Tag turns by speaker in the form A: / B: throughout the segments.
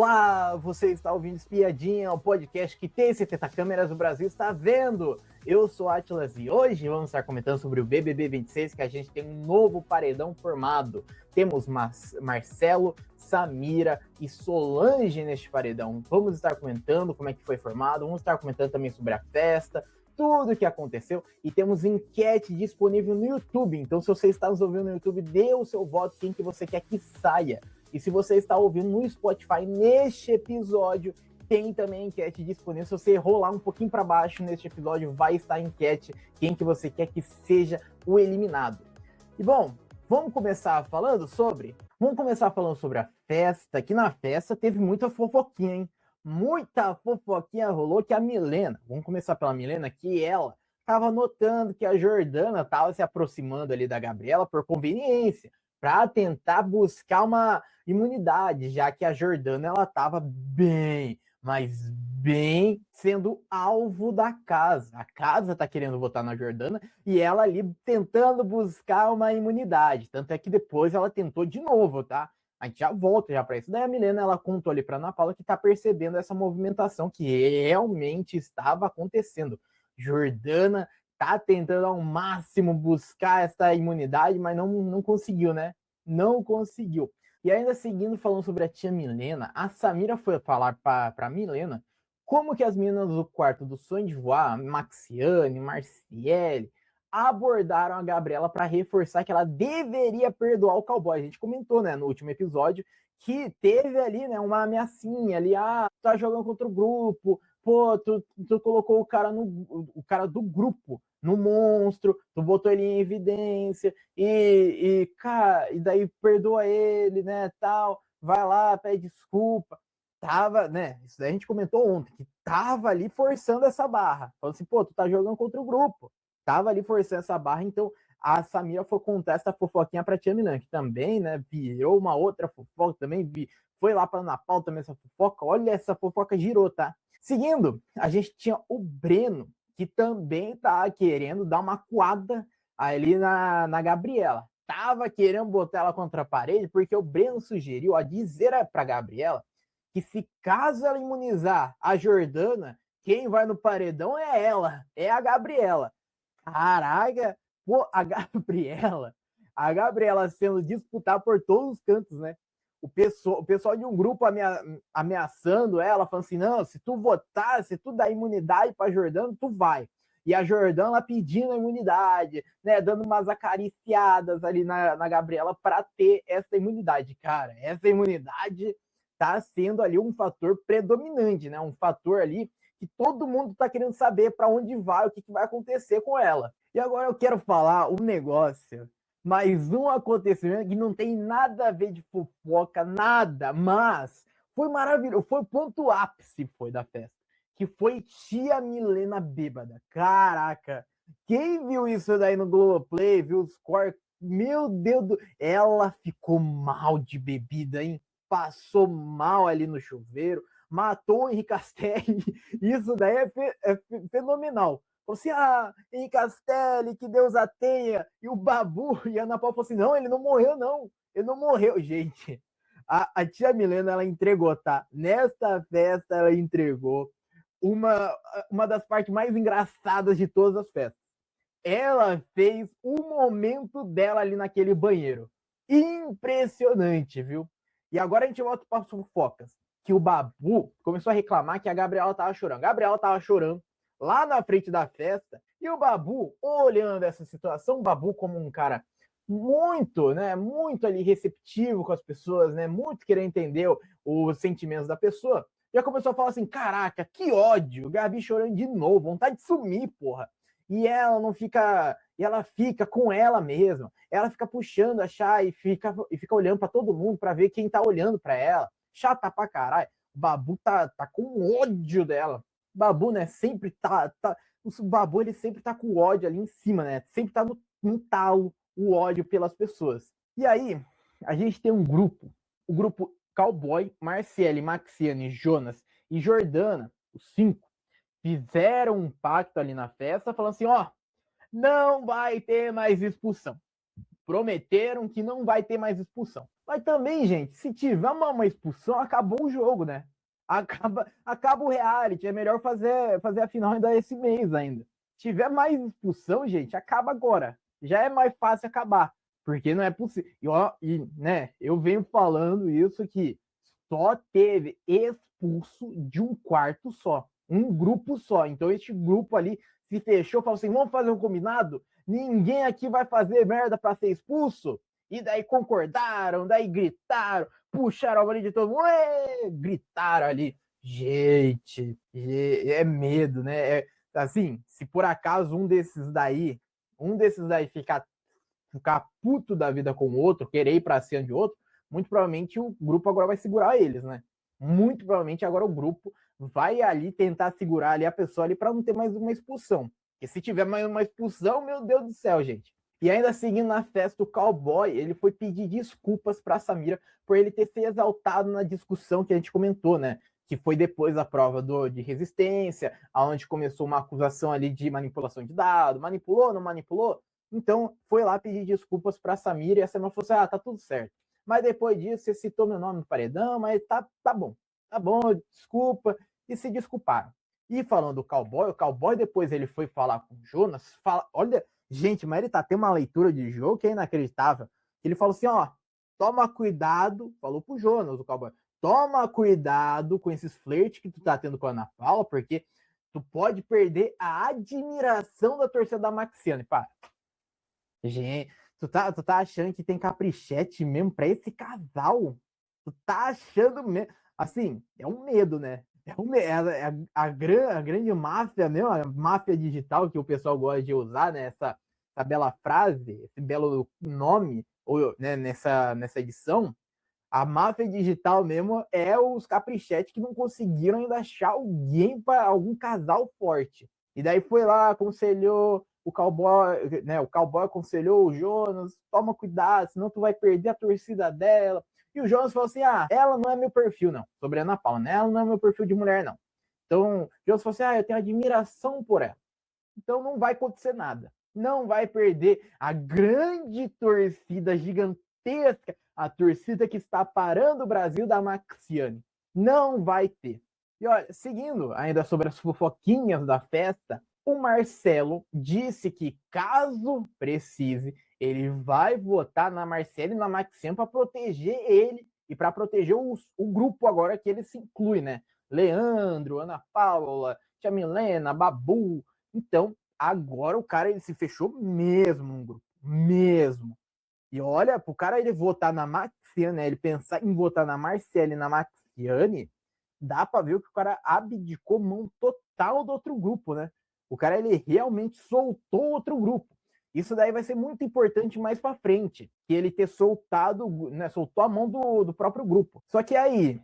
A: Olá, você está ouvindo Espiadinha, o podcast que tem 70 câmeras, o Brasil está vendo. Eu sou Atlas e hoje vamos estar comentando sobre o BBB 26, que a gente tem um novo paredão formado. Temos Marcelo, Samira e Solange neste paredão. Vamos estar comentando como é que foi formado, vamos estar comentando também sobre a festa, tudo o que aconteceu, e temos enquete disponível no YouTube. Então, se você está nos ouvindo no YouTube, dê o seu voto, quem que você quer que saia. E se você está ouvindo no Spotify, neste episódio, tem também enquete disponível. Se você rolar um pouquinho para baixo neste episódio, vai estar a enquete, quem que você quer que seja o eliminado. E bom, vamos começar falando sobre a festa, que na festa teve muita fofoquinha, hein? Muita fofoquinha rolou que a Milena, vamos começar pela Milena, que ela estava notando que a Jordana estava se aproximando ali da Gabriela por conveniência, para tentar buscar uma imunidade, já que a Jordana ela estava bem, mas bem sendo alvo da casa. A casa tá querendo votar na Jordana e ela ali tentando buscar uma imunidade. Tanto é que depois ela tentou de novo, tá? A gente já volta já para isso. Daí a Milena ela contou ali para Ana Paula que tá percebendo essa movimentação que realmente estava acontecendo. Jordana tá tentando ao máximo buscar essa imunidade, mas não conseguiu, né? Não conseguiu. E ainda seguindo falando sobre a tia Milena, a Samira foi falar para Milena como que as meninas do quarto do Sonho de Voar, Maxiane, Marciele, abordaram a Gabriela para reforçar que ela deveria perdoar o cowboy. A gente comentou, né, no último episódio, que teve ali, né, uma ameaçinha ali, tá jogando contra o grupo, pô, tu colocou o cara do grupo no monstro, tu botou ele em evidência, cara, e daí perdoa ele, né, tal, vai lá, pede desculpa. Tava, né, isso daí a gente comentou ontem, que tava ali forçando essa barra, falando assim, pô, tu tá jogando contra o grupo, tava ali forçando essa barra, então a Samira foi contar essa fofoquinha pra tia Minan, que também, né, virou uma outra fofoca, também foi lá pra Ana Paula também essa fofoca, olha, essa fofoca girou, tá? Seguindo, a gente tinha o Breno, que também tá querendo dar uma coada ali na Gabriela. Tava querendo botar ela contra a parede, porque o Breno sugeriu, dizer pra Gabriela que se caso ela imunizar a Jordana, quem vai no paredão é ela, é a Gabriela. Caraca, pô, a Gabriela sendo disputada por todos os cantos, né? O pessoal de um grupo ameaçando ela, falando assim, não, se tu votar, se tu dar imunidade pra Jordana, tu vai. E a Jordana pedindo a imunidade, né, dando umas acariciadas ali na Gabriela para ter essa imunidade. Cara, essa imunidade tá sendo ali um fator predominante, né? Um fator ali que todo mundo tá querendo saber para onde vai, o que vai acontecer com ela. E agora eu quero falar um negócio, mais um acontecimento que não tem nada a ver de fofoca, nada, mas foi maravilhoso, foi o ponto ápice foi da festa, que foi tia Milena bêbada. Caraca, quem viu isso daí no Globoplay, viu os cortes, meu Deus, ela ficou mal de bebida, hein? Passou mal ali no chuveiro, matou o Henrique Castelli, isso daí é fenomenal. Falou assim, Henrique Castelli, que Deus a tenha, e o Babu, e a Ana Paula falou assim, não, ele não morreu não, ele não morreu, gente. A tia Milena, ela entregou, tá? Nesta festa, ela entregou uma das partes mais engraçadas de todas as festas. Ela fez o momento dela ali naquele banheiro. Impressionante, viu? E agora a gente volta para as fofocas. Que o Babu começou a reclamar que a Gabriela tava chorando. A Gabriela tava chorando lá na frente da festa. E o Babu, olhando essa situação, o Babu como um cara muito, né, muito ali receptivo com as pessoas, né, muito querendo entender os sentimentos da pessoa, já começou a falar assim, caraca, que ódio, Gabi chorando de novo, vontade de sumir, porra. E ela não fica, e ela fica com ela mesma, ela fica puxando a chá e fica olhando para todo mundo para ver quem tá olhando para ela, chata pra caralho. O Babu tá com ódio dela. O Babu, né, sempre o Babu, ele sempre tá com ódio ali em cima, né, sempre tá no talo o ódio pelas pessoas. E aí, a gente tem um grupo, o grupo Cowboy, Marciele, Maxiane, Jonas e Jordana, os 5, fizeram um pacto ali na festa, falando assim, não vai ter mais expulsão. Prometeram que não vai ter mais expulsão. Mas também, gente, se tiver uma expulsão, acabou o jogo, né? Acaba o reality. É melhor fazer a final ainda esse mês ainda. Se tiver mais expulsão, gente, acaba agora. Já é mais fácil acabar. Porque não é possível. Né, eu venho falando isso que só teve expulso de um quarto só. Um grupo só. Então, este grupo ali se fechou, falou assim: vamos fazer um combinado? Ninguém aqui vai fazer merda para ser expulso. E daí concordaram, daí gritaram, puxaram a bola de todo mundo, gritaram ali. Gente, é medo, né? Assim, se por acaso um desses daí ficar puto da vida com o outro, querer ir pra cima de outro, muito provavelmente o grupo agora vai segurar eles, né? Muito provavelmente agora o grupo vai ali tentar segurar ali a pessoa ali para não ter mais uma expulsão. Porque se tiver mais uma expulsão, meu Deus do céu, gente. E ainda seguindo na festa, o cowboy, ele foi pedir desculpas para Samira por ele ter se exaltado na discussão que a gente comentou, né? Que foi depois da prova de resistência, aonde começou uma acusação ali de manipulação de dados, manipulou, não manipulou? Então, foi lá pedir desculpas para Samira e a Samira falou assim: tá tudo certo. Mas depois disso, você citou meu nome no paredão, mas tá bom, desculpa, e se desculparam. E falando do cowboy, o cowboy depois ele foi falar com o Jonas, olha, gente, mas ele tá tendo uma leitura de jogo que é inacreditável. Ele falou assim: toma cuidado, falou pro Jonas, o cowboy, toma cuidado com esses flertes que tu tá tendo com a Ana Paula, porque tu pode perder a admiração da torcida da Maxiane. Pá, gente, tu tá achando que tem caprichete mesmo pra esse casal? Tu tá achando mesmo? Assim, é um medo, né? A grande máfia mesmo, a máfia digital que o pessoal gosta de usar, né? Essa bela frase, esse belo nome, ou, né, nessa edição. A máfia digital mesmo é os caprichetes que não conseguiram ainda achar alguém para algum casal forte. E daí foi lá, aconselhou o cowboy, né? O cowboy aconselhou o Jonas: toma cuidado, senão tu vai perder a torcida dela. E o Jonas falou assim: ela não é meu perfil, não. Sobre a Ana Paula, né? Ela não é meu perfil de mulher, não. Então, o Jonas falou assim: eu tenho admiração por ela. Então não vai acontecer nada. Não vai perder a grande torcida gigantesca, a torcida que está parando o Brasil da Maxiane. Não vai ter. E olha, seguindo ainda sobre as fofoquinhas da festa, o Marcelo disse que, caso precise, ele vai votar na Marcela e na Maxiane para proteger ele e para proteger o grupo agora que ele se inclui, né? Leandro, Ana Paula, Tia Milena, Babu. Então, agora o cara ele se fechou mesmo num grupo. Mesmo. E olha, pro cara ele votar na Maxiane, né? Ele pensar em votar na Marcela e na Maxiane, dá pra ver que o cara abdicou mão total do outro grupo, né? O cara ele realmente soltou outro grupo. Isso daí vai ser muito importante mais para frente, que ele ter soltado, né, soltou a mão do próprio grupo. Só que aí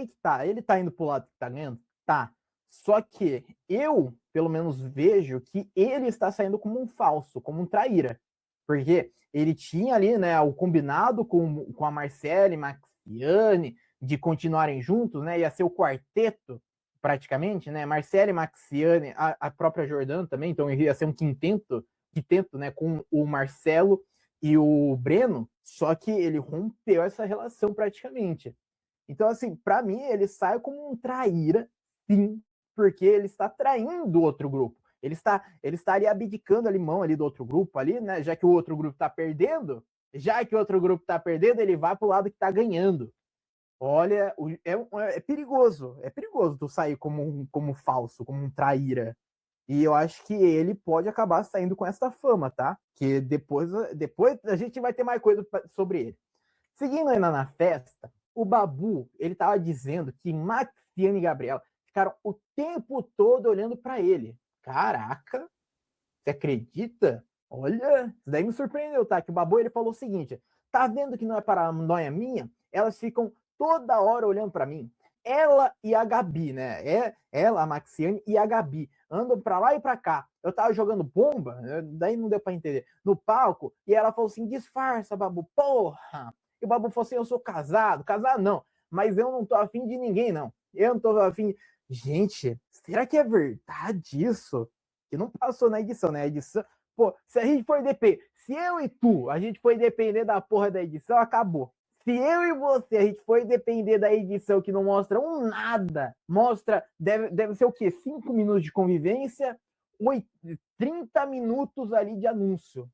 A: que tá, ele tá indo pro lado que tá ganhando? Tá. Só que eu, pelo menos, vejo que ele está saindo como um falso, como um traíra. Porque ele tinha ali, né, o combinado com a Marcela e Maxiane de continuarem juntos, né? Ia ser o quarteto, praticamente, né? Marcela e Maxiane, a própria Jordana também, então ia ser um quinteto, né, com o Marcelo e o Breno, só que ele rompeu essa relação praticamente. Então, assim, para mim, ele sai como um traíra, sim, porque ele está traindo o outro grupo. Ele está ali abdicando ali mão ali do outro grupo ali, né? Já que o outro grupo está perdendo, ele vai pro lado que está ganhando. Olha, é perigoso tu sair como falso, como um traíra. E eu acho que ele pode acabar saindo com essa fama, tá? Que depois a gente vai ter mais coisa sobre ele. Seguindo ainda na festa, o Babu, ele tava dizendo que Maxiane e Gabriela ficaram o tempo todo olhando para ele. Caraca, você acredita? Olha, isso daí me surpreendeu, tá? Que o Babu, ele falou o seguinte: tá vendo que não é paranoia minha? Elas ficam toda hora olhando para mim. Ela e a Gabi, né? Ela, a Maxiane e a Gabi andam para lá e para cá. Eu tava jogando bomba, daí não deu para entender, no palco, e ela falou assim: disfarça, Babu, porra! E o Babu falou assim: eu sou casado não, mas eu não tô afim de ninguém, não. Eu não tô afim. Gente, será que é verdade isso? Que não passou na edição, né? A edição. Pô, se a gente for depender. Se eu e tu, a gente for depender da porra da edição, acabou. Se eu e você, a gente for depender da edição que não mostra um nada, mostra, deve ser o quê? 5 minutos de convivência, 30 minutos ali de anúncio.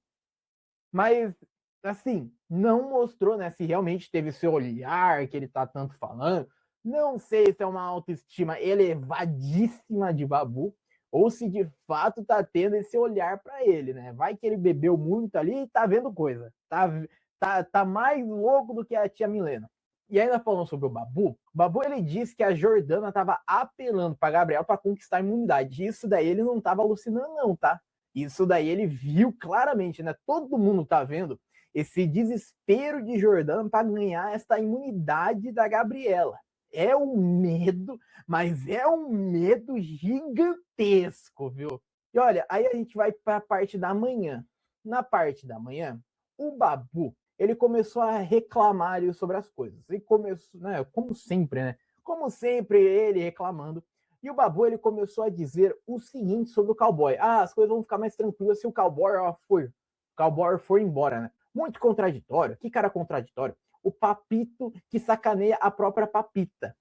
A: Mas, assim, não mostrou, né, se realmente teve esse olhar que ele tá tanto falando. Não sei se é uma autoestima elevadíssima de Babu, ou se de fato tá tendo esse olhar para ele, né? Vai que ele bebeu muito ali e tá vendo coisa. Tá mais louco do que a tia Milena. E ainda falando sobre o Babu ele disse que a Jordana tava apelando para Gabriel para conquistar a imunidade. Isso daí ele não tava alucinando não, tá? Isso daí ele viu claramente, né? Todo mundo tá vendo esse desespero de Jordana para ganhar esta imunidade da Gabriela. É um medo, mas é um medo gigantesco, viu? E olha, aí a gente vai para a parte da manhã. Na parte da manhã, o Babu, ele começou a reclamar sobre as coisas. E começou, né, como sempre, né? Como sempre, ele reclamando. E o Babu, ele começou a dizer o seguinte sobre o cowboy. Ah, as coisas vão ficar mais tranquilas se o cowboy for embora, né? Muito contraditório. Que cara contraditório. O Papito que sacaneia a própria Papita.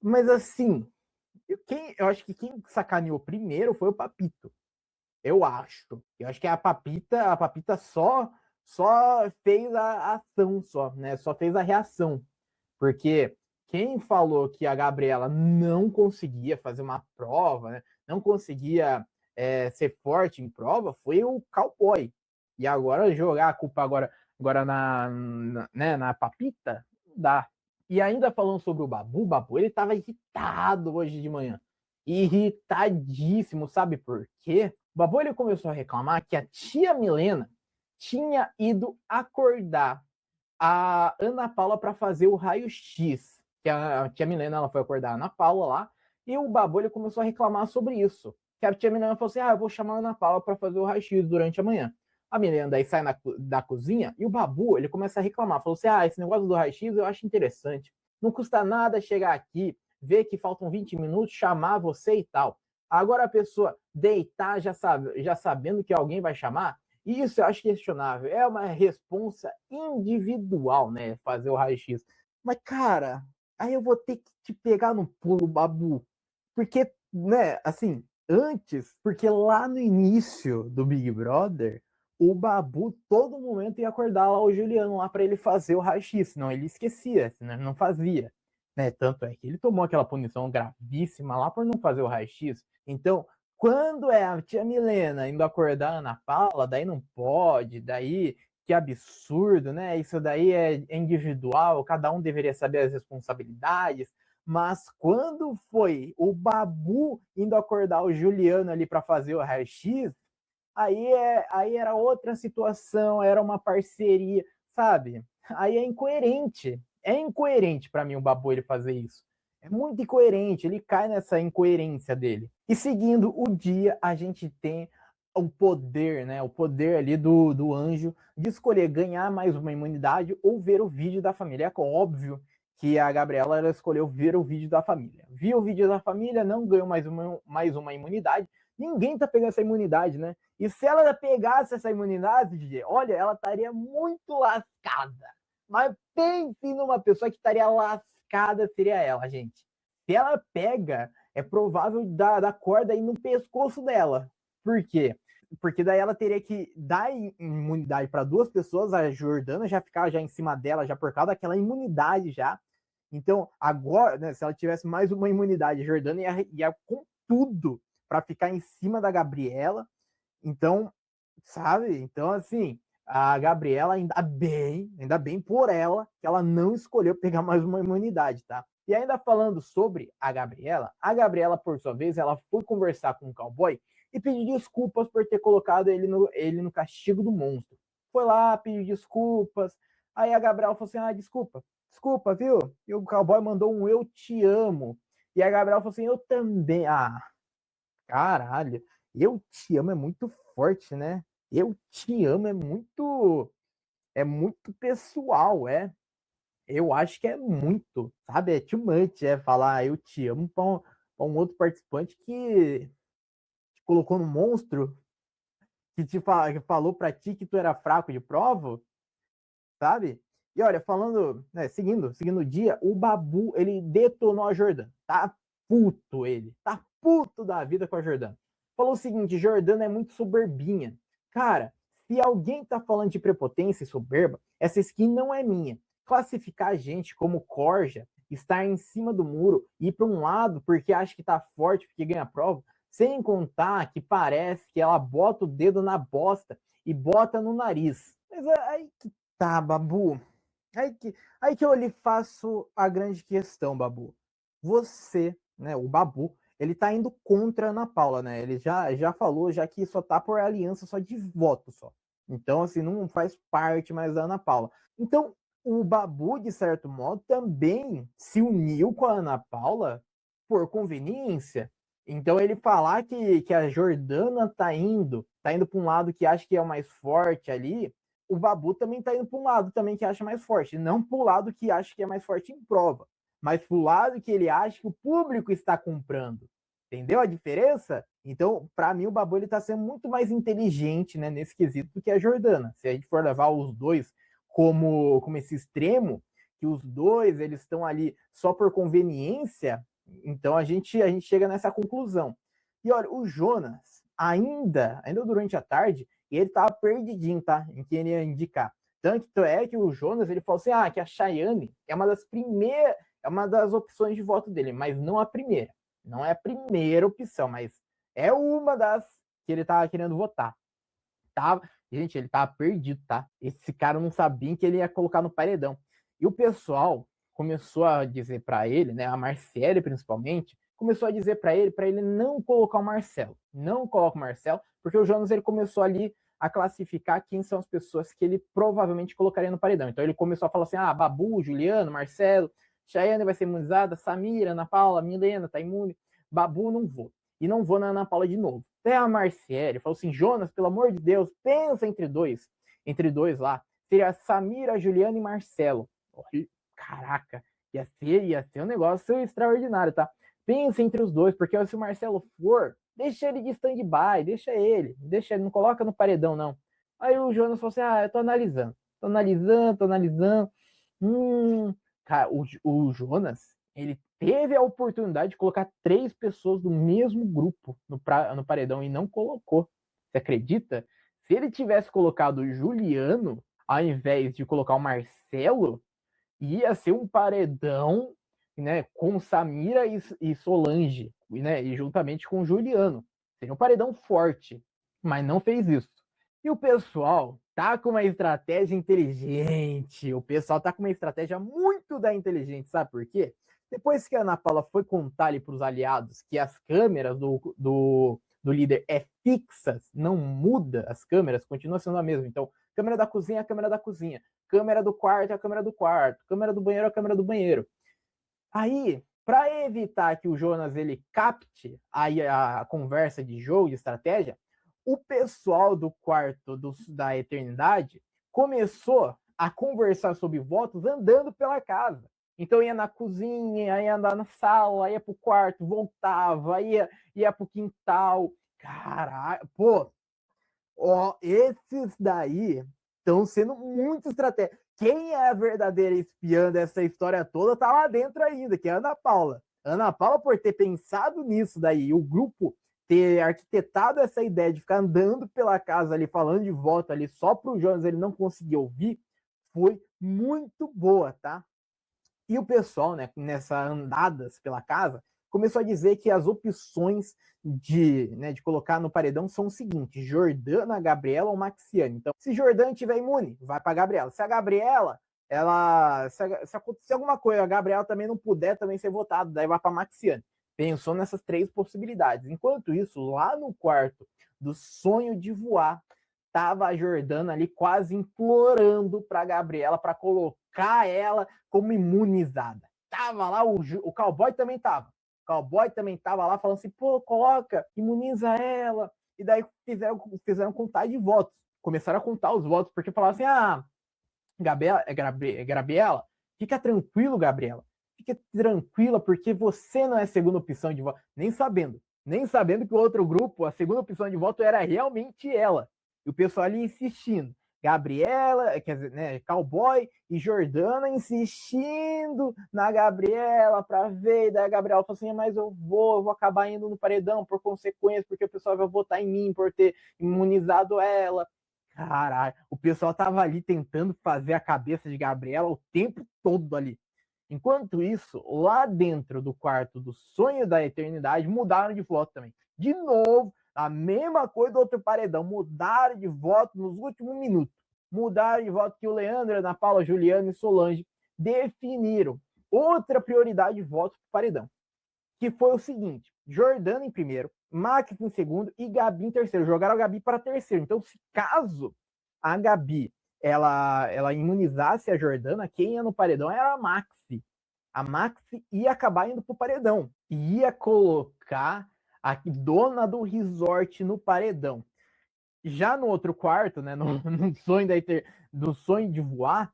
A: Mas assim, eu acho que quem sacaneou primeiro foi o Papito. Eu acho. Eu acho que a Papita só fez a ação só, né? Só fez a reação. Porque quem falou que a Gabriela não conseguia fazer uma prova, né? Não conseguia ser forte em prova, foi o cowboy. E agora jogar a culpa agora na Papita, não dá. E ainda falando sobre o Babu ele estava irritado hoje de manhã. Irritadíssimo, sabe por quê? O Babu ele começou a reclamar que a tia Milena tinha ido acordar a Ana Paula para fazer o raio-x. Que a tia Milena ela foi acordar a Ana Paula lá, e o Babu ele começou a reclamar sobre isso. Que a tia Milena falou assim: eu vou chamar a Ana Paula para fazer o raio-x durante a manhã. A Milena daí sai da cozinha e o Babu ele começa a reclamar. Falou assim: esse negócio do raio-x eu acho interessante. Não custa nada chegar aqui, ver que faltam 20 minutos, chamar você e tal. Agora a pessoa deitar já sabendo que alguém vai chamar, isso eu acho questionável. É uma responsa individual, né? Fazer o raio-x. Mas, cara, aí eu vou ter que te pegar no pulo, Babu. Porque, né, assim, antes, porque lá no início do Big Brother, o Babu todo momento ia acordar lá o Juliano lá para ele fazer o raio-x, senão ele esquecia, senão ele não fazia. Né? Tanto é que ele tomou aquela punição gravíssima lá por não fazer o raio-x. Então, quando é a tia Milena indo acordar a Ana Paula, daí não pode, daí que absurdo, né? Isso daí é individual, cada um deveria saber as responsabilidades. Mas quando foi o Babu indo acordar o Juliano ali para fazer o raio-x, aí era outra situação, era uma parceria, sabe? Aí é incoerente. É incoerente para mim o Babu ele fazer isso. É muito incoerente, ele cai nessa incoerência dele. E seguindo o dia, a gente tem o poder, né? O poder ali do anjo de escolher ganhar mais uma imunidade ou ver o vídeo da família. É óbvio que a Gabriela ela escolheu ver o vídeo da família. Viu o vídeo da família, não ganhou mais uma imunidade. Ninguém tá pegando essa imunidade, né? E se ela pegasse essa imunidade, olha, ela estaria muito lascada. Mas pense numa pessoa que estaria lascada, seria ela, gente. Se ela pega, é provável dar corda aí no pescoço dela. Por quê? Porque daí ela teria que dar imunidade para duas pessoas, a Jordana já ficar já em cima dela, já por causa daquela imunidade já. Então, agora, né, se ela tivesse mais uma imunidade, a Jordana ia com tudo para ficar em cima da Gabriela. Então, sabe? Então, assim, a Gabriela, ainda bem por ela, que ela não escolheu pegar mais uma imunidade, tá? E ainda falando sobre a Gabriela, por sua vez, ela foi conversar com o cowboy e pediu desculpas por ter colocado ele no castigo do monstro. Foi lá, pediu desculpas. Aí a Gabriela falou assim: desculpa, viu? E o cowboy mandou um eu te amo. E a Gabriela falou assim: eu também. Ah, caralho. Eu te amo é muito forte, né? Eu te amo é muito pessoal, é. Eu acho que é muito, sabe? É too much, falar eu te amo pra um outro participante que te colocou no monstro, que falou pra ti que tu era fraco de prova, sabe? E olha, falando, né, seguindo o dia, o Babu, ele detonou a Jordana. Tá puto da vida com a Jordana. Falou o seguinte, Jordana é muito soberbinha. Cara, se alguém tá falando de prepotência e soberba, essa skin não é minha. Classificar a gente como corja, estar em cima do muro, ir para um lado porque acha que tá forte, porque ganha a prova, sem contar que parece que ela bota o dedo na bosta e bota no nariz. Mas aí que tá, Babu. Aí que eu lhe faço a grande questão, Babu. Você, né, o Babu, ele tá indo contra a Ana Paula, né? Ele já falou, já que só tá por aliança só de voto só. Então, assim, não faz parte mais da Ana Paula. Então, o Babu, de certo modo, também se uniu com a Ana Paula por conveniência. Então, ele falar que a Jordana tá indo para um lado que acha que é o mais forte ali, o Babu também tá indo para um lado também que acha mais forte, não para o lado que acha que é mais forte em prova, mas para o lado que ele acha que o público está comprando. Entendeu a diferença? Então, para mim, o Babu ele tá sendo muito mais inteligente, né, nesse quesito do que a Jordana. Se a gente for levar os dois como esse extremo, que os dois eles estão ali só por conveniência, então a gente chega nessa conclusão. E olha, o Jonas, ainda durante a tarde, ele tava perdidinho, tá? Em quem ele ia indicar. Tanto é que o Jonas, ele falou assim, que a Chayane é uma das primeiras, é uma das opções de voto dele, mas não a primeira. Não é a primeira opção, mas é uma das que ele tava querendo votar. Gente, ele tava perdido, tá? Esse cara não sabia que ele ia colocar no paredão. E o pessoal começou a dizer para ele, né, a Marcele principalmente, começou a dizer para ele não colocar o Marcelo. Não coloca o Marcelo, porque o Jonas ele começou ali a classificar quem são as pessoas que ele provavelmente colocaria no paredão. Então ele começou a falar assim: Babu, Juliano, Marcelo, Chayane vai ser imunizada, Samira, Ana Paula, Milena tá imune, Babu não vou. E não vou na Ana Paula de novo. Até a Marciele falou assim: Jonas, pelo amor de Deus, pensa entre dois lá. Seria Samira, Juliana e Marcelo. Caraca, ia ser um negócio extraordinário, tá? Pensa entre os dois, porque se o Marcelo for, deixa ele de stand-by, deixa ele, não coloca no paredão, não. Aí o Jonas falou assim: eu tô analisando. Cara, o Jonas, ele teve a oportunidade de colocar 3 pessoas do mesmo grupo no paredão e não colocou. Você acredita? Se ele tivesse colocado o Juliano, ao invés de colocar o Marcelo, ia ser um paredão, né, com Samira e Solange, né, e juntamente com o Juliano. Seria um paredão forte, mas não fez isso. E o pessoal tá com uma estratégia inteligente. O pessoal tá com uma estratégia muito da inteligente, sabe por quê? Depois que a Ana Paula foi contar ali para os aliados que as câmeras do líder é fixas, não muda as câmeras, continua sendo a mesma. Então, câmera da cozinha é a câmera da cozinha, câmera do quarto é a câmera do quarto, câmera do banheiro é a câmera do banheiro. Aí, para evitar que o Jonas ele capte aí a conversa de jogo, de estratégia, o pessoal do quarto da eternidade começou a conversar sobre votos andando pela casa. Então ia na cozinha, ia andar na sala, ia pro quarto, voltava, ia pro quintal. Caralho, pô, esses daí estão sendo muito estratégicos. Quem é a verdadeira espiã dessa história toda tá lá dentro ainda, que é a Ana Paula. Ana Paula, por ter pensado nisso daí, o grupo ter arquitetado essa ideia de ficar andando pela casa ali, falando de voto ali, só pro Jonas ele não conseguir ouvir, foi muito boa, tá? E o pessoal, né, nessa andadas pela casa, começou a dizer que as opções de colocar no paredão são o seguinte: Jordana, Gabriela ou Maxiane. Então, se Jordana tiver imune, vai para Gabriela. Se a Gabriela, se acontecer alguma coisa, a Gabriela também não puder também ser votada, daí vai para Maxiane. Pensou nessas 3 possibilidades. Enquanto isso, lá no quarto do sonho de voar, tava a Jordana ali quase implorando para Gabriela para colocar ela como imunizada. Tava lá, o cowboy também tava. O cowboy também tava lá falando assim: pô, coloca, imuniza ela. E daí fizeram contar de votos. Começaram a contar os votos, porque falaram assim: Gabriela, fica tranquilo, Gabriela. Fica tranquila, porque você não é segunda opção de voto. Nem sabendo que o outro grupo, a segunda opção de voto era realmente ela. E o pessoal ali insistindo. Gabriela, quer dizer, né, Cowboy e Jordana insistindo na Gabriela pra ver, e daí a Gabriela falou assim, mas eu vou acabar indo no paredão por consequência, porque o pessoal vai votar em mim por ter imunizado ela. Caralho, o pessoal tava ali tentando fazer a cabeça de Gabriela o tempo todo ali. Enquanto isso, lá dentro do quarto do sonho da eternidade, mudaram de voto também. De novo, a mesma coisa do outro paredão, mudaram de voto nos últimos minutos. Mudaram de voto que o Leandro, Ana Paula, Juliana e Solange definiram outra prioridade de voto para o paredão, que foi o seguinte: Jordana em primeiro, Max em segundo e Gabi em terceiro. Jogaram a Gabi para terceiro. Então, se caso a Gabi ela imunizasse a Jordana, quem ia no paredão era a Maxi. A Maxi ia acabar indo pro paredão. Ia colocar a dona do resort no paredão. Já no outro quarto, né, no sonho do sonho de voar,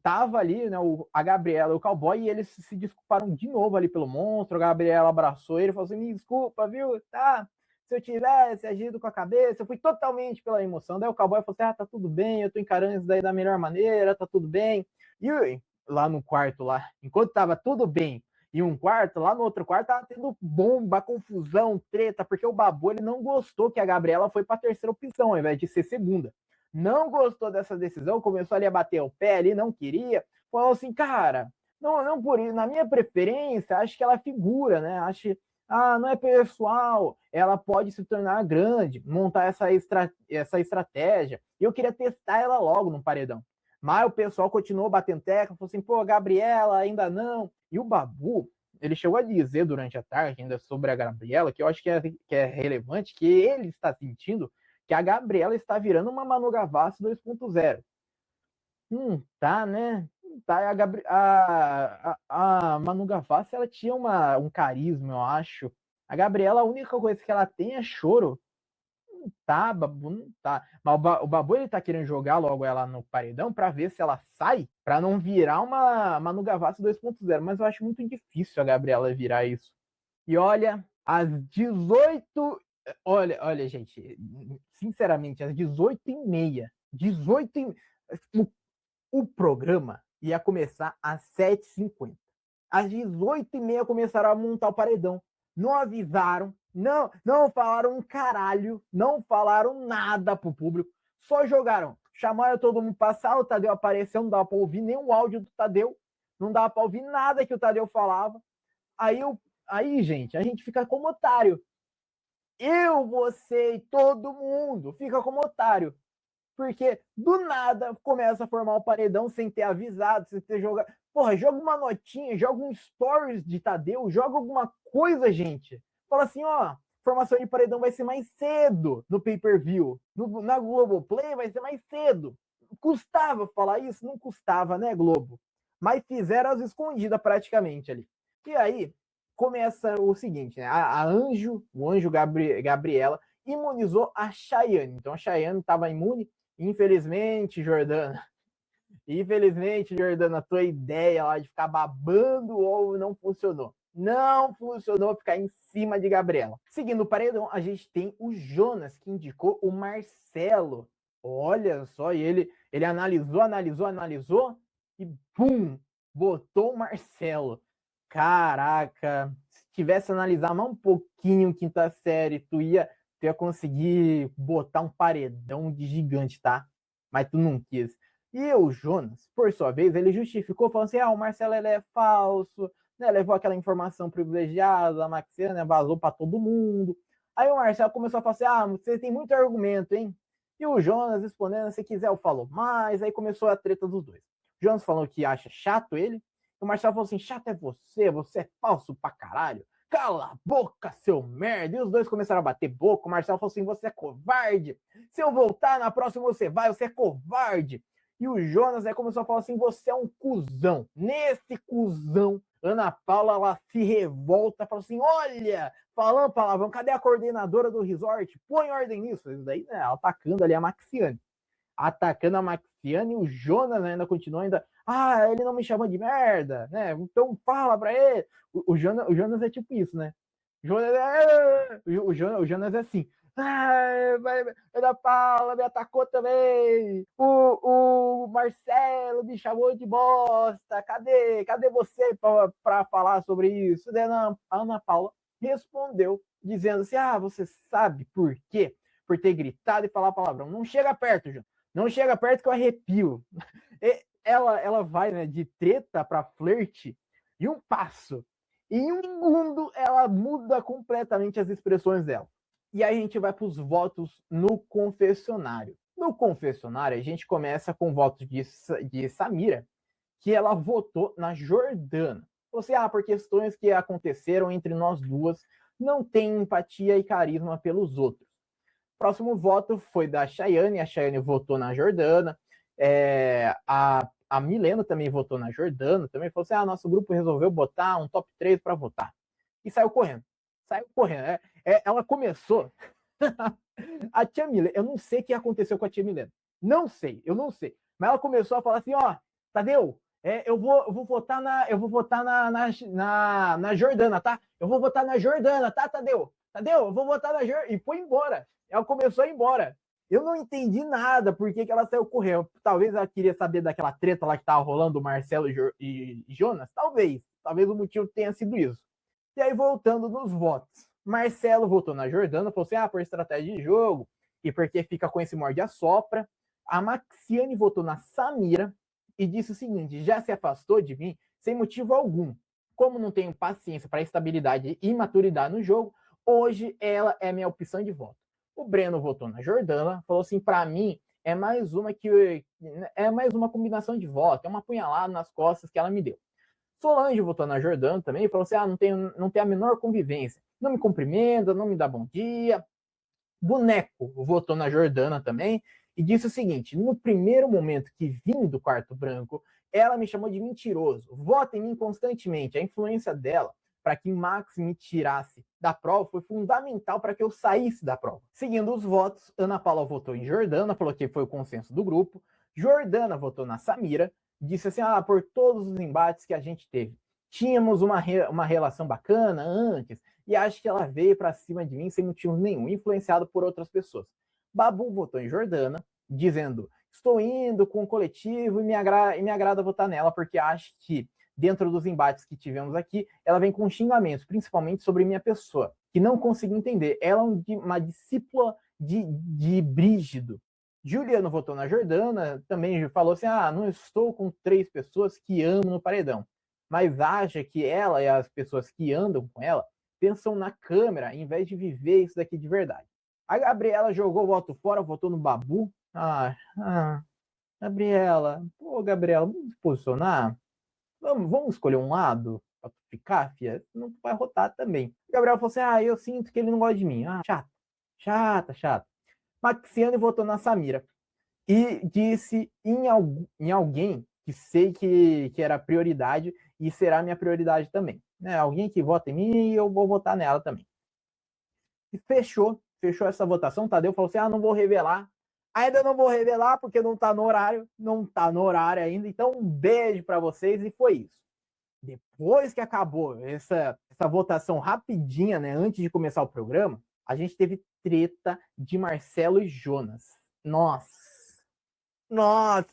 A: tava ali, né, a Gabriela e o Cowboy, e eles se desculparam de novo ali pelo monstro. A Gabriela abraçou ele e falou assim: me desculpa, viu? Tá, se eu tivesse agido com a cabeça, eu fui totalmente pela emoção. Daí o Cowboy falou assim: tá tudo bem, eu tô encarando isso daí da melhor maneira, tá tudo bem. E lá no quarto, lá, enquanto tava tudo bem em um quarto, lá no outro quarto tava tendo bomba, confusão, treta, porque o Babu, ele não gostou que a Gabriela foi pra terceira opção, ao invés de ser segunda. Não gostou dessa decisão, começou ali a bater o pé ali, não queria, falou assim, cara, não por isso, na minha preferência, acho que ela figura, né? Acho, não é pessoal, ela pode se tornar grande, montar essa estratégia. E eu queria testar ela logo no paredão. Mas o pessoal continuou batendo tecla, falou assim, pô, Gabriela, ainda não. E o Babu, ele chegou a dizer durante a tarde, ainda sobre a Gabriela, que eu acho que é relevante, que ele está sentindo que a Gabriela está virando uma Manu Gavassi 2.0. Tá, né? Tá, a Manu Gavassi, ela tinha um carisma, eu acho. A Gabriela, a única coisa que ela tem é choro. Não tá, Babu, não tá. Mas o Babu, ele tá querendo jogar logo ela no paredão pra ver se ela sai, pra não virar uma Manu Gavassi 2.0. Mas eu acho muito difícil a Gabriela virar isso. E olha, às 18. Olha, gente, sinceramente, às 18h30, o programa ia começar às 7h50. Às 18h30 começaram a montar o paredão. Não avisaram, não falaram um caralho, não falaram nada pro público, só jogaram. Chamaram todo mundo pra sala, o Tadeu apareceu, não dava pra ouvir nem o áudio do Tadeu, não dava pra ouvir nada que o Tadeu falava. Aí, gente, a gente fica como otário. Eu, você e todo mundo fica como otário. Porque do nada começa a formar o paredão sem ter avisado, sem ter jogado. Porra, joga uma notinha, joga um stories de Tadeu, joga alguma coisa, gente. Fala assim, ó, formação de paredão vai ser mais cedo no pay-per-view. Na Globoplay vai ser mais cedo. Custava falar isso? Não custava, né, Globo? Mas fizeram as escondidas praticamente ali. E aí começa o seguinte, né? O anjo Gabriela imunizou a Chayane. Então a Chayane estava imune. Infelizmente, Jordana, a tua ideia lá de ficar babando o ovo não funcionou. Não funcionou ficar em cima de Gabriela. Seguindo o paredão, a gente tem o Jonas, que indicou o Marcelo. Olha só, e ele analisou e pum, botou o Marcelo. Caraca, se tivesse analisar mais um pouquinho quinta série, tu ia conseguir botar um paredão de gigante, tá? Mas tu não quis. E o Jonas, por sua vez, ele justificou, falando assim, o Marcelo ele é falso, né? Levou aquela informação privilegiada, a Maxiana vazou pra todo mundo. Aí o Marcelo começou a falar assim, você tem muito argumento, hein? E o Jonas respondendo, se quiser eu falo mais. Aí começou a treta dos dois. O Jonas falou que acha chato ele, o Marcelo falou assim, chato é você é falso pra caralho. Cala a boca, seu merda. E os dois começaram a bater boca. O Marcelo falou assim, você é covarde. Se eu voltar na próxima você é covarde. E o Jonas começou a falar assim, você é um cuzão. Nesse cuzão, Ana Paula, ela se revolta, fala assim, olha, falando palavrão, cadê a coordenadora do resort? Põe ordem nisso. Isso daí, né, atacando ali a Maxiane. Atacando a Maxiane, e o Jonas ainda continua ele não me chama de merda, né? Então fala pra ele. O Jonas é tipo isso, né? O Jonas é assim, Ana Paula me atacou também. O Marcelo me chamou de bosta. Cadê você para falar sobre isso? Daí a Ana Paula respondeu, dizendo assim: você sabe por quê? Por ter gritado e falar palavrão. Não chega perto, João. Não chega perto que eu arrepio. Ela vai, né, de treta para flerte e um passo. Em um segundo, ela muda completamente as expressões dela. E aí a gente vai para os votos no confessionário. No confessionário, a gente começa com votos de Samira, que ela votou na Jordana. Você, por questões que aconteceram entre nós duas, não tem empatia e carisma pelos outros. Próximo voto foi da Chayane, a Chayane votou na Jordana. A Milena também votou na Jordana, também falou assim: nosso grupo resolveu botar um top 3 para votar. E saiu correndo. Ela começou. A tia Milena, eu não sei o que aconteceu com a tia Milena. Eu não sei. Mas ela começou a falar assim: Tadeu, eu vou votar na Jordana, tá? Eu vou votar na Jordana, tá, Tadeu? Eu vou votar na Jordana. E foi embora. Ela começou a ir embora. Eu não entendi nada por que ela saiu correndo. Talvez ela queria saber daquela treta lá que tava rolando, o Marcelo e Jonas. Talvez o motivo tenha sido isso. E aí, voltando nos votos. Marcelo votou na Jordana, falou assim: por estratégia de jogo e porque fica com esse morde-a-sopra. A Maxiane votou na Samira e disse o seguinte: já se afastou de mim sem motivo algum. Como não tenho paciência para estabilidade e maturidade no jogo, hoje ela é minha opção de voto. O Breno votou na Jordana, falou assim: para mim é mais uma combinação de voto, é uma apunhalada nas costas que ela me deu. Solange votou na Jordana também, falou assim: não tem a menor convivência, não me cumprimenta, não me dá bom dia. Boneco votou na Jordana também e disse o seguinte: no primeiro momento que vim do quarto branco, ela me chamou de mentiroso. Vota em mim constantemente. A influência dela para que Max me tirasse da prova foi fundamental para que eu saísse da prova. Seguindo os votos, Ana Paula votou em Jordana, falou que foi o consenso do grupo. Jordana votou na Samira, disse assim: por todos os embates que a gente teve, tínhamos uma relação bacana antes, e acho que ela veio para cima de mim sem motivo nenhum, influenciado por outras pessoas. Babu votou em Jordana, dizendo: estou indo com o coletivo e me agrada votar nela, porque acho que dentro dos embates que tivemos aqui, ela vem com xingamentos, principalmente sobre minha pessoa, que não consegui entender. Ela é uma discípula de Brígido. Juliano votou na Jordana, também falou assim: não estou com 3 pessoas que amo no paredão, mas acha que ela e as pessoas que andam com ela pensam na câmera, em vez de viver isso daqui de verdade. A Gabriela jogou o voto fora, votou no Babu. Gabriela, Gabriela, vamos se posicionar? Vamos escolher um lado pra ficar, fia? Não vai rotar também. O Gabriel falou assim: eu sinto que ele não gosta de mim. Chata. Maxiane votou na Samira e disse em alguém que sei que era prioridade e será minha prioridade também. Né? Alguém que vota em mim e eu vou votar nela também. E fechou essa votação. Tadeu falou assim: não vou revelar. Ainda não vou revelar porque não tá no horário ainda. Então, um beijo para vocês e foi isso. Depois que acabou essa votação rapidinha, né, antes de começar o programa, a gente teve treta de Marcelo e Jonas. Nossa,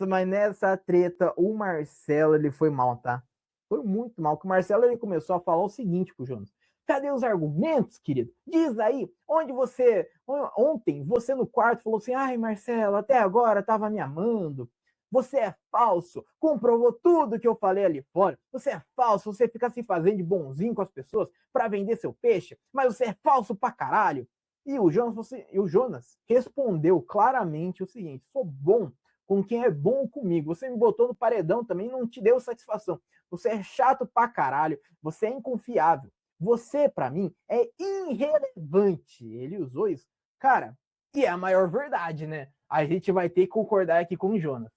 A: mas nessa treta, o Marcelo, ele foi mal, tá? Foi muito mal, porque o Marcelo, ele começou a falar o seguinte pro Jonas: cadê os argumentos, querido? Diz aí, ontem, você no quarto falou assim: Marcelo, até agora tava me amando. Você é falso, comprovou tudo que eu falei ali fora. Você é falso, você fica se fazendo de bonzinho com as pessoas para vender seu peixe, mas você é falso pra caralho. E o Jonas respondeu claramente o seguinte: sou bom com quem é bom comigo. Você me botou no paredão também, não te deu satisfação. Você é chato pra caralho, você é inconfiável. Você, pra mim, é irrelevante. Ele usou isso. Cara, e é a maior verdade, né? A gente vai ter que concordar aqui com o Jonas.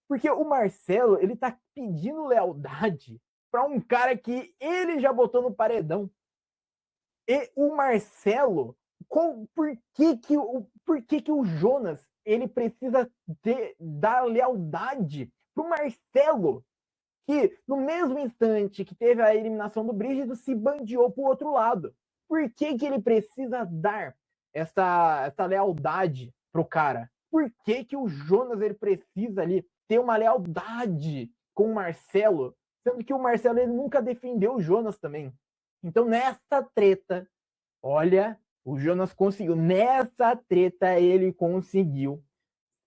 A: Porque o Marcelo, ele tá pedindo lealdade pra um cara que ele já botou no paredão. E o Marcelo, por que o Jonas, ele precisa dar lealdade pro Marcelo, que no mesmo instante que teve a eliminação do Brígido, se bandeou pro outro lado? Por que ele precisa dar essa lealdade pro cara? Por que que o Jonas ele precisa ali ter uma lealdade com o Marcelo, sendo que o Marcelo ele nunca defendeu o Jonas também? Então, nessa treta, olha, o Jonas conseguiu. Nessa treta, ele conseguiu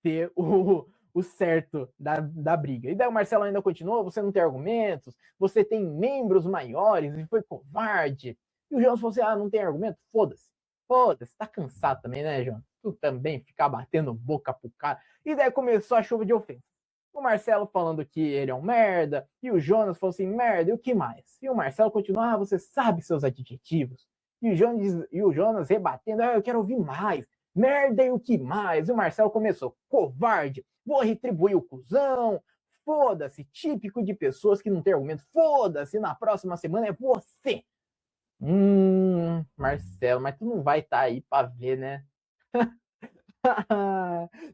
A: ter o certo da briga. E daí o Marcelo ainda continuou, você não tem argumentos, você tem membros maiores e foi covarde. E o Jonas falou assim, não tem argumento? Foda-se. Foda-se, tá cansado também, né, Jonas? Tu também ficar batendo boca pro cara. E daí começou a chuva de ofensa. O Marcelo falando que ele é um merda, e o Jonas falou assim, merda, e o que mais? E o Marcelo continua, você sabe seus adjetivos. E o Jonas rebatendo, eu quero ouvir mais. Merda e o que mais? E o Marcelo começou, covarde, vou retribuir o cuzão, foda-se, típico de pessoas que não tem argumento, foda-se, na próxima semana é você. Marcelo, mas tu não vai estar aí pra ver, né?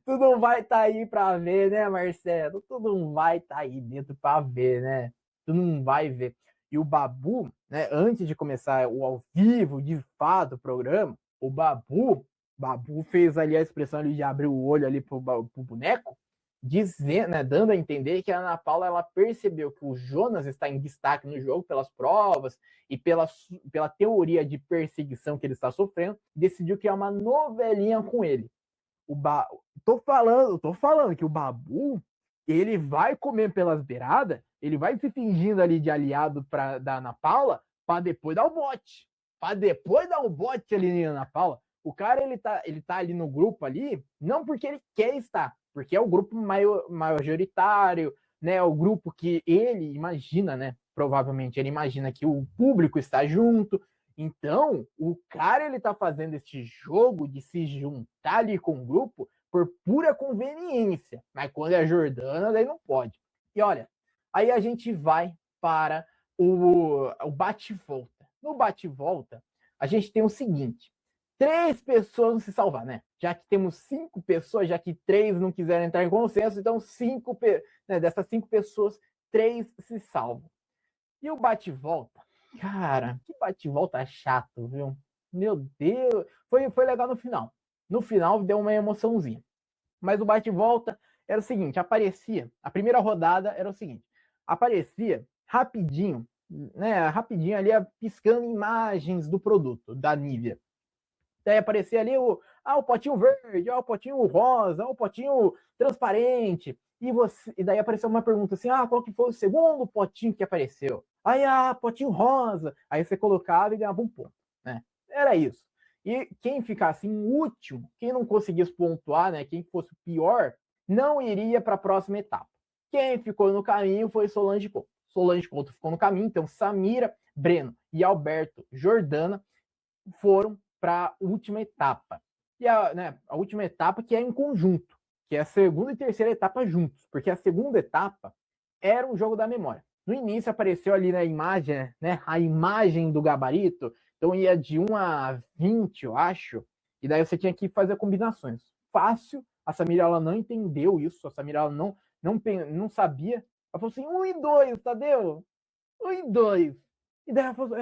A: Tu não vai estar aí pra ver, né, Marcelo? Tu não vai estar aí dentro pra ver, né? Tu não vai ver. E o Babu, né, antes de começar o ao vivo, de fato, o programa, o Babu fez ali a expressão ali de abrir o olho ali pro boneco, dizendo, né, dando a entender que a Ana Paula ela percebeu que o Jonas está em destaque no jogo pelas provas e pela teoria de perseguição que ele está sofrendo, decidiu criar uma novelinha com ele. Tô falando que o Babu, ele vai comer pelas beiradas, ele vai se fingindo ali de aliado da Ana Paula, para depois dar o bote. Para depois dar o bote ali na Ana Paula. O cara, ele tá ali no grupo ali, não porque ele quer estar, porque é o grupo majoritário, né? O grupo que ele imagina, né? Provavelmente ele imagina que o público está junto. Então, o cara ele tá fazendo esse jogo de se juntar ali com o grupo por pura conveniência. Mas quando é a Jordana, daí não pode. E olha, aí a gente vai para o bate-volta. No bate-volta, a gente tem o seguinte: 3 pessoas vão se salvar, né? Já que temos 5 pessoas, já que 3 não quiseram entrar em consenso, então né, dessas 5 pessoas, 3 se salvam. E o bate-volta? Cara, que bate-volta chato, viu? Meu Deus. Foi legal no final. No final deu uma emoçãozinha. Mas o bate-volta era o seguinte, aparecia, a primeira rodada era o seguinte, aparecia rapidinho, né, rapidinho ali, piscando imagens do produto, da Nivea. Daí aparecia ali o potinho verde, o potinho rosa, o potinho transparente. E daí apareceu uma pergunta assim, qual que foi o segundo potinho que apareceu? Aí, potinho rosa. Aí você colocava e ganhava um ponto, né? Era isso. E quem ficasse em último, quem não conseguisse pontuar, né? Quem fosse o pior, não iria para a próxima etapa. Quem ficou no caminho foi Solange Couto. Solange Couto ficou no caminho, então Samira, Breno e Alberto Jordana foram para a última etapa. E a última etapa que é em conjunto, que é a segunda e terceira etapa juntos, porque a segunda etapa era um jogo da memória. No início apareceu ali na imagem, né, a imagem do gabarito, então ia de 1 a 20, eu acho, e daí você tinha que fazer combinações. Fácil, a Samira ela não entendeu isso, a Samira ela não sabia. Ela falou assim, 1 e 2, Tadeu? 1 e 2. E daí ela falou,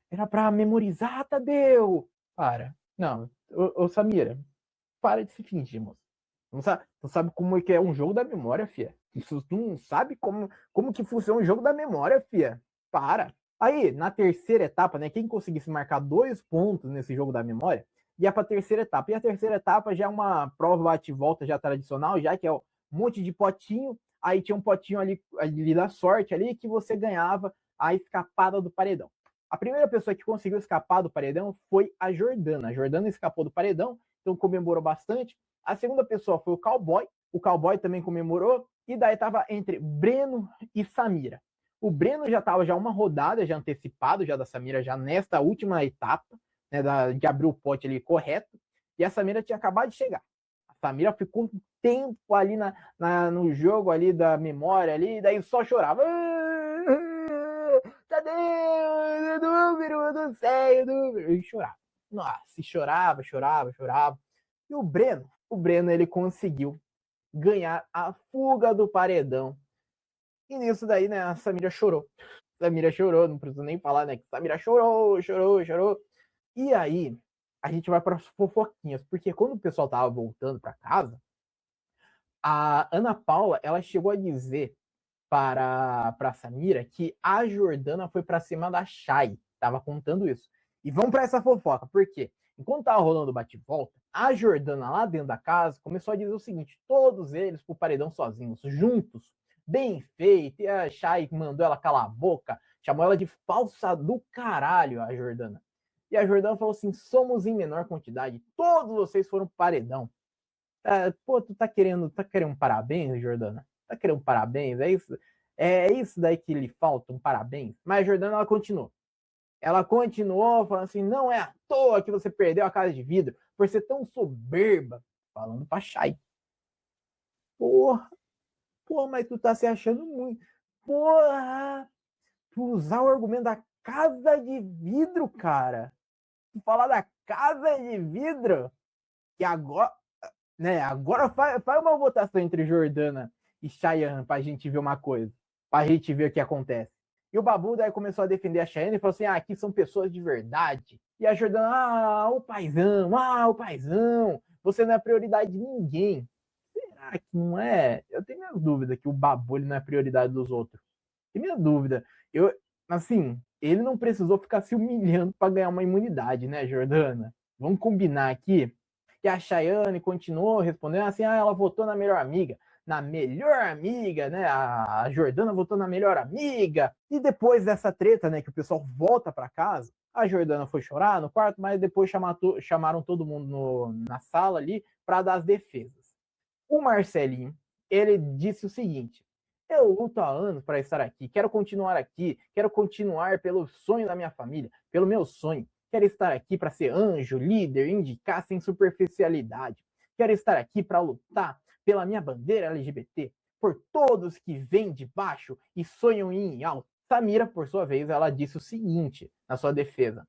A: era pra memorizar, Tadeu. Para. Não, ô Samira, para de se fingir, moço. Não sabe como é que é um jogo da memória, fia. Tu não sabe como que funciona um jogo da memória, fia. Para. Aí, na terceira etapa, né, quem conseguisse marcar 2 pontos nesse jogo da memória, ia pra terceira etapa. E a terceira etapa já é uma prova bate-volta já tradicional, já que é um monte de potinho. Aí tinha um potinho ali da sorte ali que você ganhava a escapada do paredão. A primeira pessoa que conseguiu escapar do paredão foi a Jordana. A Jordana escapou do paredão, então comemorou bastante. A segunda pessoa foi o Cowboy. O Cowboy também comemorou. E daí estava entre Breno e Samira. O Breno já estava uma rodada já antecipado já da Samira, já nesta última etapa, né, de abrir o pote ali correto. E a Samira tinha acabado de chegar. A Samira ficou tempo ali no jogo ali da memória ali, e daí só chorava. Tadeu, número, eu não sei o número. E chorava. Nossa, chorava. E o Breno, ele conseguiu ganhar a fuga do paredão. E nisso daí, né, a Samira chorou. Samira chorou, não preciso nem falar, né, que Samira chorou. E aí, a gente vai para as fofoquinhas, porque quando o pessoal tava voltando para casa, a Ana Paula, ela chegou a dizer para a Samira que a Jordana foi para cima da Chay. Tava contando isso. E vamos para essa fofoca, por quê? Enquanto tava rolando o bate-volta, a Jordana lá dentro da casa começou a dizer o seguinte: todos eles pro paredão sozinhos, juntos, bem feito. E a Chay mandou ela calar a boca, chamou ela de falsa do caralho, a Jordana. E a Jordana falou assim: somos em menor quantidade, todos vocês foram pro paredão. Pô, tu tá querendo um parabéns, Jordana? Tá querendo um parabéns? É isso daí que lhe falta, um parabéns? Mas a Jordana, ela continuou. Ela continuou falando assim: não é à toa que você perdeu a casa de vidro por ser tão soberba. Falando pra Chay. Porra, mas tu tá se achando muito. Porra, tu usar o argumento da casa de vidro, cara. Tu falar da casa de vidro. E agora, né? Agora faz uma votação entre Jordana e Cheyenne pra gente ver uma coisa. Pra gente ver o que acontece. E o Babu daí começou a defender a Cheyenne e falou assim: aqui são pessoas de verdade. E a Jordana: o paizão, você não é prioridade de ninguém. Será que não é? Eu tenho minhas dúvidas que o Babu ele não é prioridade dos outros. Tenho minha dúvida. Assim, ele não precisou ficar se humilhando para ganhar uma imunidade, né, Jordana? Vamos combinar aqui. E a Chayane continuou respondendo assim: ela votou na melhor amiga. Na melhor amiga, né? A Jordana votou na melhor amiga. E depois dessa treta, né, que o pessoal volta para casa, a Jordana foi chorar no quarto, mas depois chamaram todo mundo na sala ali para dar as defesas. O Marcelinho, ele disse o seguinte: eu luto há anos para estar aqui, quero continuar pelo sonho da minha família, pelo meu sonho. Quero estar aqui para ser anjo, líder, indicar sem superficialidade. Quero estar aqui para lutar pela minha bandeira LGBT, por todos que vêm de baixo e sonham em alto. Samira, por sua vez, ela disse o seguinte na sua defesa: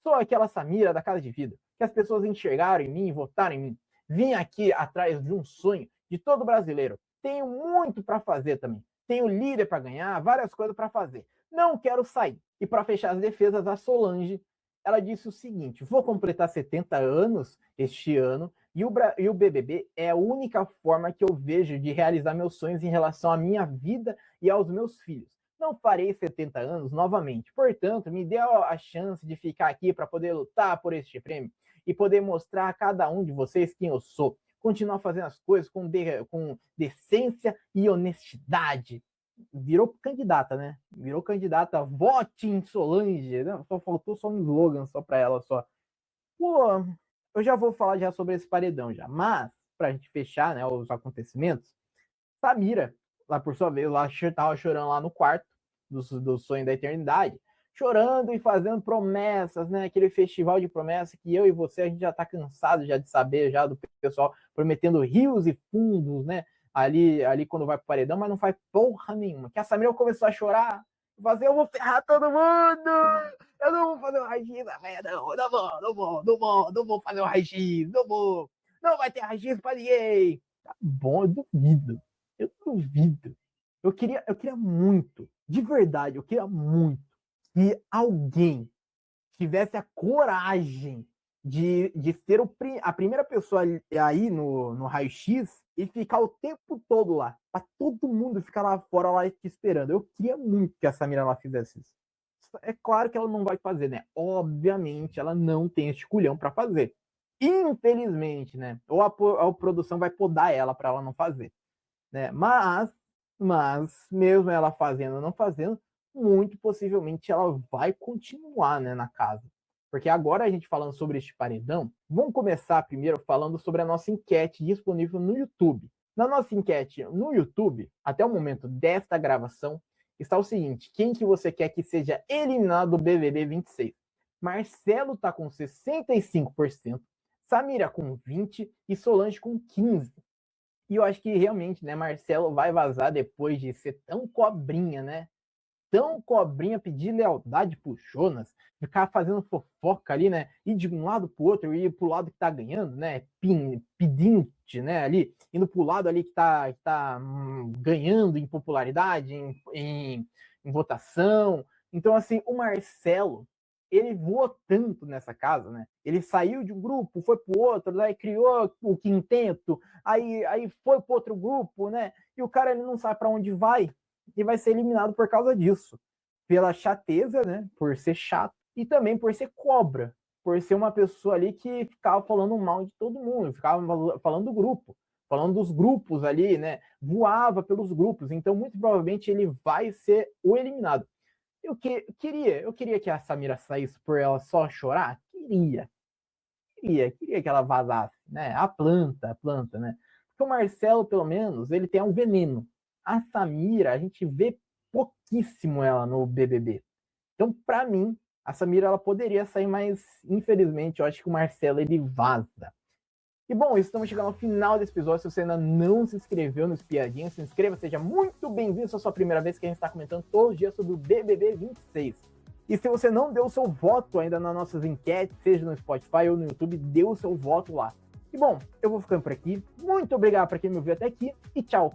A: sou aquela Samira da casa de vidro, que as pessoas enxergaram em mim e votaram em mim. Vim aqui atrás de um sonho de todo brasileiro. Tenho muito para fazer também. Tenho líder para ganhar, várias coisas para fazer. Não quero sair. E para fechar as defesas, a Solange, ela disse o seguinte: vou completar 70 anos este ano e o BBB é a única forma que eu vejo de realizar meus sonhos em relação à minha vida e aos meus filhos. Não farei 70 anos novamente. Portanto, me dê a chance de ficar aqui para poder lutar por este prêmio e poder mostrar a cada um de vocês quem eu sou. Continuar fazendo as coisas com decência e honestidade. Virou candidata, né? Virou candidata. Vote em Solange. Só faltou só um slogan só para ela só. Pô, eu já vou falar já sobre esse paredão já. Mas, pra gente fechar, né, os acontecimentos, Samira, lá por sua vez, lá tava chorando lá no quarto do sonho da eternidade, chorando e fazendo promessas, né? Aquele festival de promessas que eu e você, a gente já tá cansado já de saber já do pessoal prometendo rios e fundos, né? Ali quando vai pro paredão, mas não faz porra nenhuma. Que a Samira começou a chorar, fazer: eu vou ferrar todo mundo! Eu não vou fazer o raio-x, não vou fazer o raio-x, não vai ter raio-x pra ninguém. Tá bom, eu duvido. Eu queria muito, de verdade, eu queria muito que alguém tivesse a coragem de ser a primeira pessoa aí no raio-x e ficar o tempo todo lá, para todo mundo ficar lá fora lá esperando. Eu queria muito que a Samira lá fizesse isso. É claro que ela não vai fazer, né? Obviamente ela não tem esse culhão para fazer. Infelizmente, né? Ou a produção vai podar ela para ela não fazer, né? Mas mesmo ela fazendo ou não fazendo, muito possivelmente ela vai continuar, né, na casa. Porque agora a gente falando sobre este paredão, vamos começar primeiro falando sobre a nossa enquete disponível no YouTube. Na nossa enquete no YouTube, até o momento desta gravação, está o seguinte: quem que você quer que seja eliminado do BBB 26? Marcelo tá com 65%, Samira com 20% e Solange com 15%. E eu acho que realmente, né, Marcelo vai vazar depois de ser tão cobrinha, né? Tão cobrinha, pedir lealdade pro Jonas, ficar fazendo fofoca ali, né? Ir de um lado pro outro, ir pro lado que tá ganhando, né? Pedinte, né? Ali, indo pro lado ali que tá ganhando em popularidade, em votação. Então, assim, o Marcelo, ele voou tanto nessa casa, né? Ele saiu de um grupo, foi pro outro, daí criou o quinteto, aí foi pro outro grupo, né? E o cara ele não sabe para onde vai e vai ser eliminado por causa disso. Pela chateza, né? Por ser chato e também por ser cobra, por ser uma pessoa ali que ficava falando mal de todo mundo, ficava falando do grupo, falando dos grupos ali, né? Voava pelos grupos, então muito provavelmente ele vai ser o eliminado. Eu queria que a Samira saísse por ela só chorar? Queria que ela vazasse, né? A planta, né? Porque o Marcelo, pelo menos, ele tem um veneno. A Samira, a gente vê pouquíssimo ela no BBB. Então, para mim, a Samira ela poderia sair, mas infelizmente eu acho que o Marcelo ele vaza. E bom, estamos chegando ao final desse episódio. Se você ainda não se inscreveu no Espiadinha, se inscreva, seja muito bem-vindo. Se é a sua primeira vez que a gente está comentando todos os dias sobre o BBB 26. E se você não deu o seu voto ainda nas nossas enquetes, seja no Spotify ou no YouTube, dê o seu voto lá. E bom, eu vou ficando por aqui. Muito obrigado para quem me ouviu até aqui e tchau.